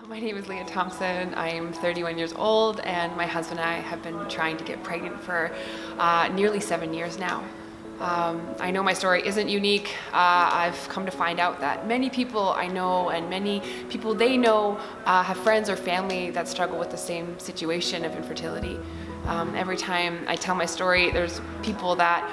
My name is Leah Thompson. I am 31 years old, and my husband and I have been trying to get pregnant for nearly 7 years now. I know my story isn't unique. I've come to find out that many people I know and many people they know have friends or family that struggle with the same situation of infertility. Every time I tell my story, there's people that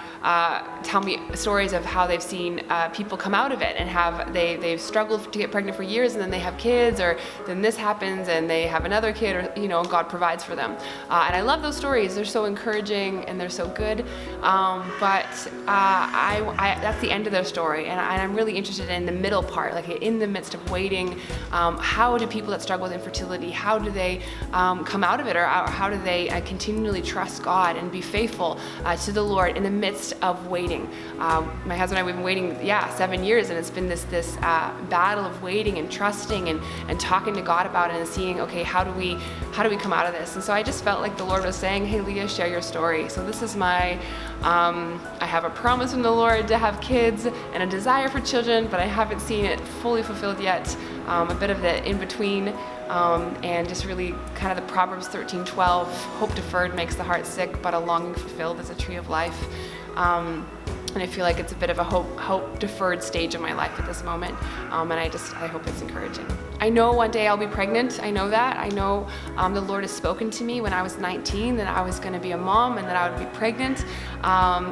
tell me stories of how they've seen people come out of it and they've struggled to get pregnant for years, and then they have kids, or then this happens and they have another kid, or God provides for them. And I love those stories. They're so encouraging and they're so good. But that's the end of their story, and I'm really interested in the middle part, like in the midst of waiting. How do people that struggle with infertility, how do they come out of it, or how do they continually trust God and be faithful to the Lord in the midst of waiting? My husband and I, we've been waiting 7 years, and it's been this battle of waiting and trusting and talking to God about it and seeing, okay, how do we come out of this? And so I just felt like the Lord was saying, hey Leah, share your story. So this is my I have a promise from the Lord to have kids and a desire for children, but I haven't seen it fully fulfilled yet. A bit of the in between, and just really kind of the Proverbs 13:12, hope deferred makes the heart sick, but a longing fulfilled is a tree of life. And I feel like it's a bit of a hope deferred stage of my life at this moment, and I hope it's encouraging. I know one day I'll be pregnant. I know that. I know the Lord has spoken to me when I was 19 that I was going to be a mom and that I would be pregnant.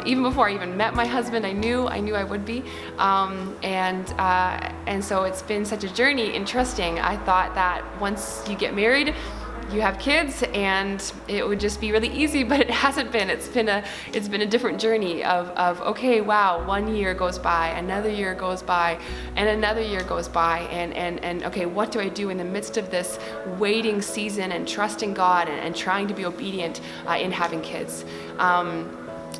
Even before I even met my husband, I knew I would be. And so it's been such a journey in trusting. I thought that once you get married, you have kids and it would just be really easy, but it hasn't been. It's been a different journey of okay, wow, 1 year goes by, another year goes by, and another year goes by, and okay, what do I do in the midst of this waiting season and trusting God and trying to be obedient in having kids?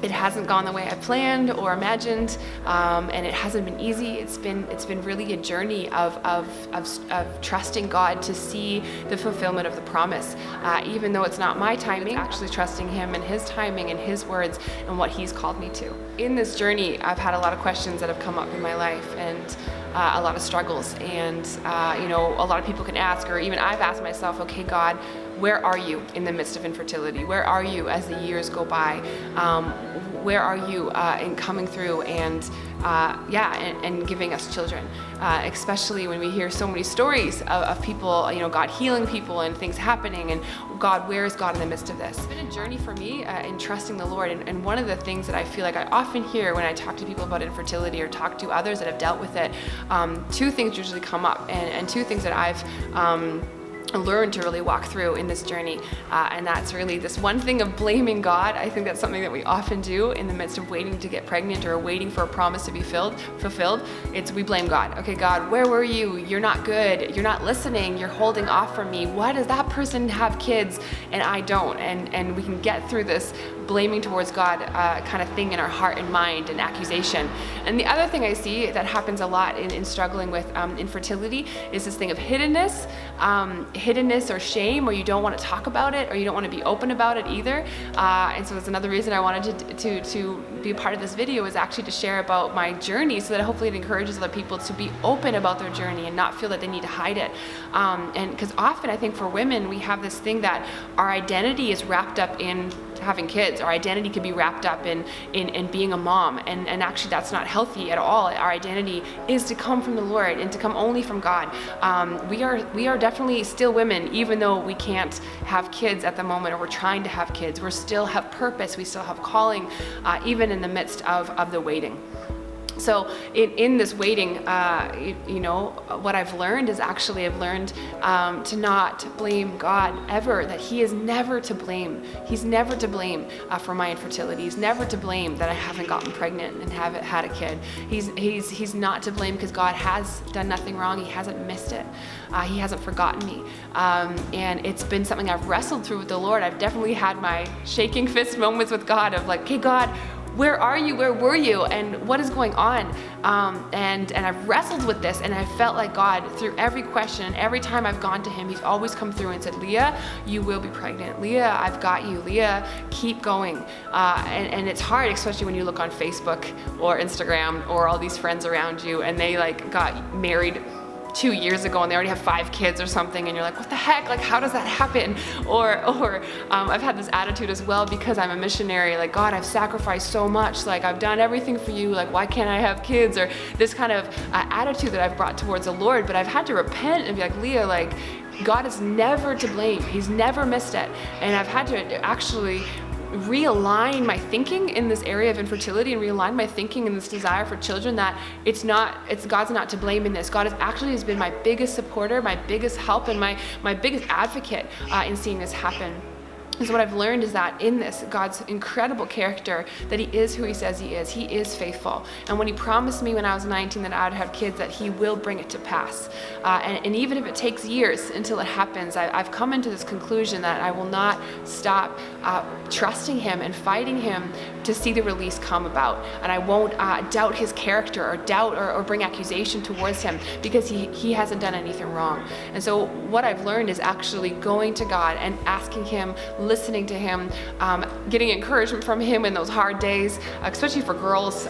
It hasn't gone the way I planned or imagined, and it hasn't been easy. It's been really a journey of trusting God to see the fulfillment of the promise, even though it's not my timing. Actually trusting Him and His timing and His words and what He's called me to. In this journey, I've had a lot of questions that have come up in my life, and a lot of struggles, and a lot of people can ask, or even I've asked myself, okay, God, where are you in the midst of infertility? Where are you as the years go by? Where are you in coming through and giving us children? Especially when we hear so many stories of people, God healing people and things happening, and God, where is God in the midst of this? It's been a journey for me in trusting the Lord, and one of the things that I feel like I often hear when I talk to people about infertility or talk to others that have dealt with it, two things usually come up, and two things that I've learned to really walk through in this journey, and that's really this one thing of blaming God. I think that's something that we often do in the midst of waiting to get pregnant or waiting for a promise to be fulfilled. We blame God. Okay, God, where were you? You're not good. You're not listening. You're holding off from me. Why does that person have kids and I don't? And we can get through this blaming towards God kind of thing in our heart and mind, and accusation. And the other thing I see that happens a lot in struggling with infertility is this thing of hiddenness or shame, or you don't want to talk about it, or you don't want to be open about it either. And so that's another reason I wanted to be a part of this video, is actually to share about my journey, so that hopefully it encourages other people to be open about their journey and not feel that they need to hide it. And because often I think for women, we have this thing that our identity is wrapped up in having kids. Our identity could be wrapped up in being a mom, and actually that's not healthy at all. Our identity is to come from the Lord and to come only from God. We are definitely still women, even though we can't have kids at the moment, or we're trying to have kids. We still have purpose. We still have calling, even in the midst of the waiting. So in this waiting, what I've learned is actually to not blame God ever, that He is never to blame. He's never to blame for my infertility. He's never to blame that I haven't gotten pregnant and haven't had a kid. He's not to blame, because God has done nothing wrong. He hasn't missed it. He hasn't forgotten me. And it's been something I've wrestled through with the Lord. I've definitely had my shaking fist moments with God of like, hey God, where are you? Where were you? And what is going on? And I've wrestled with this, and I felt like God, through every question, every time I've gone to Him, He's always come through and said, Leah, you will be pregnant. Leah, I've got you. Leah, keep going. And it's hard, especially when you look on Facebook or Instagram or all these friends around you, and they got married 2 years ago and they already have 5 kids or something, and you're like, what the heck, like how does that happen? Or I've had this attitude as well because I'm a missionary, like, God, I've sacrificed so much, like I've done everything for you, like why can't I have kids? Or this kind of attitude that I've brought towards the Lord. But I've had to repent and be like, Leah, like God is never to blame. He's never missed it. And I've had to actually realign my thinking in this area of infertility and realign my thinking in this desire for children, that it's God's not to blame in this. God has been my biggest supporter, my biggest help, and my biggest advocate in seeing this happen. And so what I've learned is that in this, God's incredible character, that he is who he says he is faithful. And when he promised me when I was 19 that I would have kids, that he will bring it to pass. And even if it takes years until it happens, I've come into this conclusion that I will not stop trusting him and fighting him to see the release come about. And I won't doubt his character or doubt or bring accusation towards him, because he hasn't done anything wrong. And so what I've learned is actually going to God and asking him, listening to him, getting encouragement from him in those hard days, especially for girls.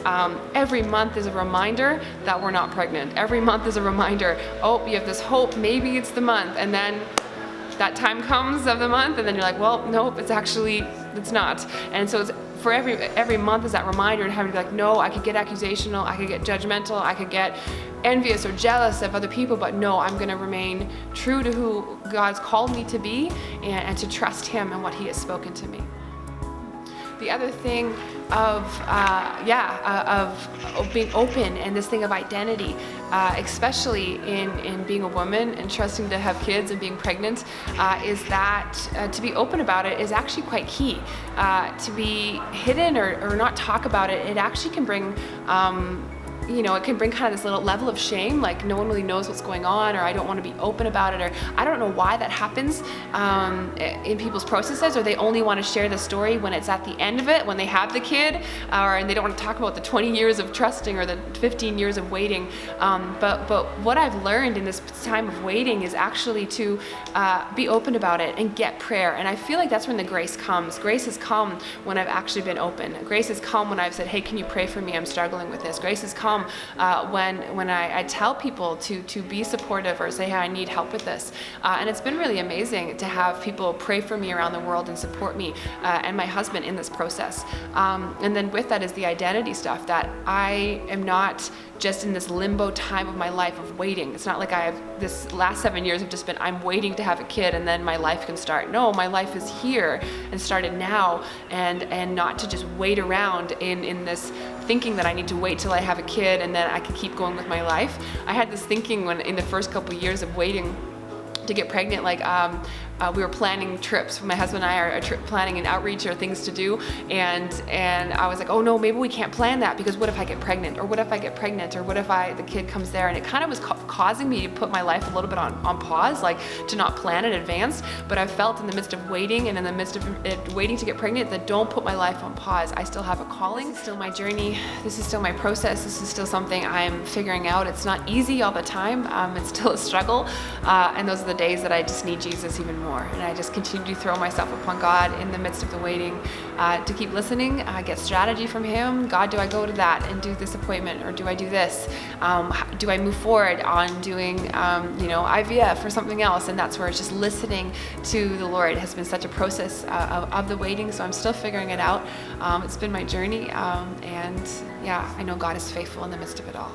Every month is a reminder that we're not pregnant. Every month is a reminder, oh, you have this hope, maybe it's the month, and then that time comes of the month, and then you're like, well, nope, it's not. And so it's for every month is that reminder, and having to be like, no, I could get accusational, I could get judgmental, I could get envious or jealous of other people, but no, I'm going to remain true to who God's called me to be, and to trust him and what he has spoken to me. The other thing of being open, and this thing of identity, especially in being a woman and trusting to have kids and being pregnant, is that to be open about it is actually quite key. To be hidden or not talk about it, it actually can bring it can bring kind of this little level of shame, like no one really knows what's going on, or I don't want to be open about it, or I don't know why that happens in people's processes, or they only want to share the story when it's at the end of it, when they have the kid, and they don't want to talk about the 20 years of trusting or the 15 years of waiting. But what I've learned in this time of waiting is actually to be open about it and get prayer. And I feel like that's when the grace comes. Grace has come when I've actually been open. Grace has come when I've said, hey, can you pray for me? I'm struggling with this. Grace has come when I tell people to be supportive, or say, hey, I need help with this. And it's been really amazing to have people pray for me around the world and support me and my husband in this process. And then with that is the identity stuff, that I am not just in this limbo time of my life of waiting. It's not like this last 7 years have just been, I'm waiting to have a kid and then my life can start. No, my life is here and started now, and not to just wait around in this thinking that I need to wait till I have a kid and then I can keep going with my life. I had this thinking when in the first couple years of waiting to get pregnant, like we were planning trips. My husband and I are planning an outreach or things to do, and I was like, oh no, maybe we can't plan that, because what if I get pregnant, or what if I get pregnant, or what if the kid comes there? And it kind of was causing me to put my life a little bit on pause, like to not plan in advance. But I felt in the midst of waiting, and in the midst of waiting to get pregnant, that don't put my life on pause. I still have a calling. This is still my journey. This is still my process. This is still something I'm figuring out. It's not easy all the time. It's still a struggle, and those are the days that I just need Jesus even more. And I just continue to throw myself upon God in the midst of the waiting, to keep listening, get strategy from him. God, do I go to that and do this appointment, or do I do this? Do I move forward on doing IVF or something else? And that's where it's just listening to the Lord has been such a process of the waiting. So I'm still figuring it out. It's been my journey, and I know God is faithful in the midst of it all.